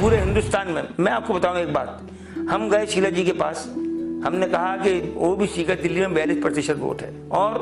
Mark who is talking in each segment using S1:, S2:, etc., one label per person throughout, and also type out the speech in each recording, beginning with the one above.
S1: पूरे हिंदुस्तान में। मैं आपको बताऊं एक बात, हम गए शीला जी के पास, हमने कहा कि ओबीसी का दिल्ली में 42% वोट है और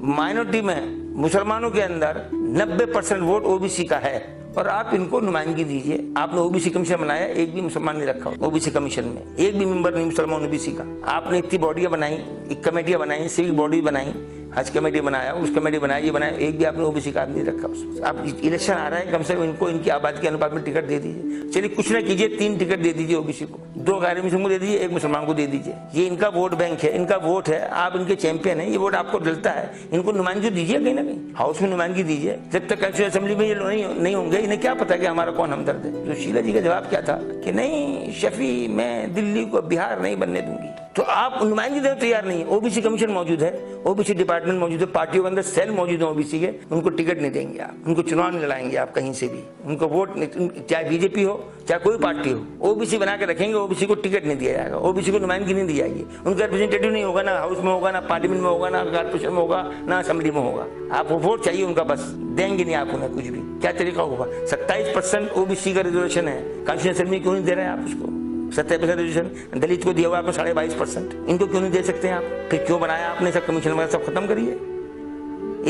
S1: माइनॉरिटी में मुसलमानों के अंदर 90% वोट ओबीसी का है और आप इनको नुमाइंदगी दीजिए। आपने ओबीसी कमीशन बनाया, एक भी मुसलमान नहीं रखा ओबीसी कमीशन में, एक भी मेंबर नहीं मुसलमान ओबीसी का। आपने इतनी बॉडियां बनाई, एक कमेटियां बनाई, सिविक बॉडी बनाई, हज कमेटी बनाया, उस कमेटी बनाई, ये बनाया, एक भी आपने ओबीसी का आदमी रखा उसमें। आप इलेक्शन आ रहा है, कम से कम इनको इनकी आबादी के अनुपात में टिकट दे दीजिए। चलिए कुछ ना कीजिए, 3 टिकट दे दीजिए ओबीसी को, 2 गैर मुस्लिम को दे दीजिए, 1 मुसलमान को दे दीजिए। ये इनका वोट बैंक है, इनका वोट है, आप इनके चैंपियन है, ये वोट आपको डलता है, इनको नुमाइंदगी दीजिए, कहीं ना कहीं हाउस में नुमाइंदगी दीजिए। जब तक कॉन्स्टिट्यूएंसी असेंबली में ये नहीं होंगे, इन्हें क्या पता कि हमारा कौन हमदर्द है। तो शीला जी का जवाब क्या था कि नहीं शफी, मैं दिल्ली को बिहार नहीं बनने दूंगी। तो आप नुमाइंदगी देने तैयार नहीं है। ओबीसी कमीशन मौजूद है, ओबीसी डिपार्टमेंट मौजूद है, पार्टियों के अंदर सेल मौजूद है ओबीसी के, उनको टिकट नहीं देंगे आप, उनको चुनाव नहीं लड़ाएंगे आप कहीं से भी, उनको वोट नहीं, चाहे बीजेपी हो चाहे कोई पार्टी हो, ओबीसी बना के रखेंगे, ओबीसी को टिकट नहीं दिया जाएगा, ओबीसी को नुमाइंदगी नहीं दी जाएगी, उनका रिप्रेजेंटेटिव नहीं होगा, ना हाउस में होगा, ना पार्लियामेंट में होगा, ना कॉर्पोरेशन में होगा, ना असेंबली में होगा। आपको वोट चाहिए उनका, बस देंगे नहीं आप उन्हें कुछ भी। क्या तरीका होगा? 27% ओबीसी का रिजर्वेशन है, कॉन्स्टिट्यूएंसी असेंबली क्यों नहीं दे रहे हैं आप उसको? 70% रिजर्वेशन दलित को दिया हुआ आपको 22.5%, इनको क्यों नहीं दे सकते हैं आप? फिर क्यों बनाया आपने? सब कमीशन वगैरह सब खत्म करिए।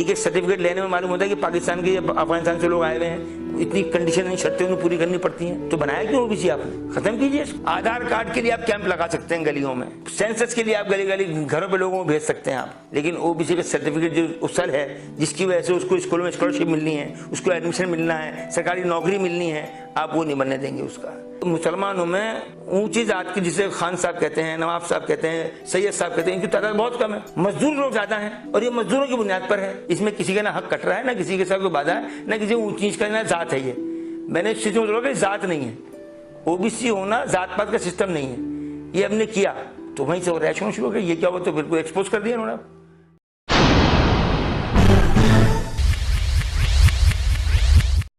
S1: एक सर्टिफिकेट लेने में मालूम होता है कि पाकिस्तान के अफगानिस्तान से लोग आए हुए हैं, इतनी कंडीशन नहीं, शर्तें उन्हें पूरी करनी पड़ती हैं, तो बनाया क्यों ओबीसी आपने? खत्म कीजिए। आधार कार्ड के लिए आप कैंप लगा सकते हैं गलियों में, सेंसस के लिए आप गली गली घरों पे लोगों को भेज सकते हैं आप, लेकिन ओबीसी का सर्टिफिकेट जो उसल है जिसकी वजह से उसको स्कूल में स्कॉलरशिप मिलनी है, उसको एडमिशन मिलना है, सरकारी नौकरी मिलनी है, आप वो नहीं बनने देंगे उसका। मुसलमानों में ऊंची जात के, जिसे खान साहब कहते हैं, नवाब साहब कहते हैं, सैयद साहब कहते हैं, इनकी तादाद बहुत कम है, मजदूर लोग ज्यादा हैं और ये मजदूरों की बुनियाद पर है। इसमें किसी का ना हक कट रहा है, ना किसी के साथ कोई बाधा है, ना किसी ऊंच नीच का, ना जात है। ये मैंने इस चीज में बोला कि जात नहीं है, ओबीसी होना जात पात का सिस्टम नहीं है। ये हमने किया तो वहीं से रैश होना शुरू हो गया। ये क्या हुआ? तो बिल्कुल एक्सपोज कर दिया उन्होंने।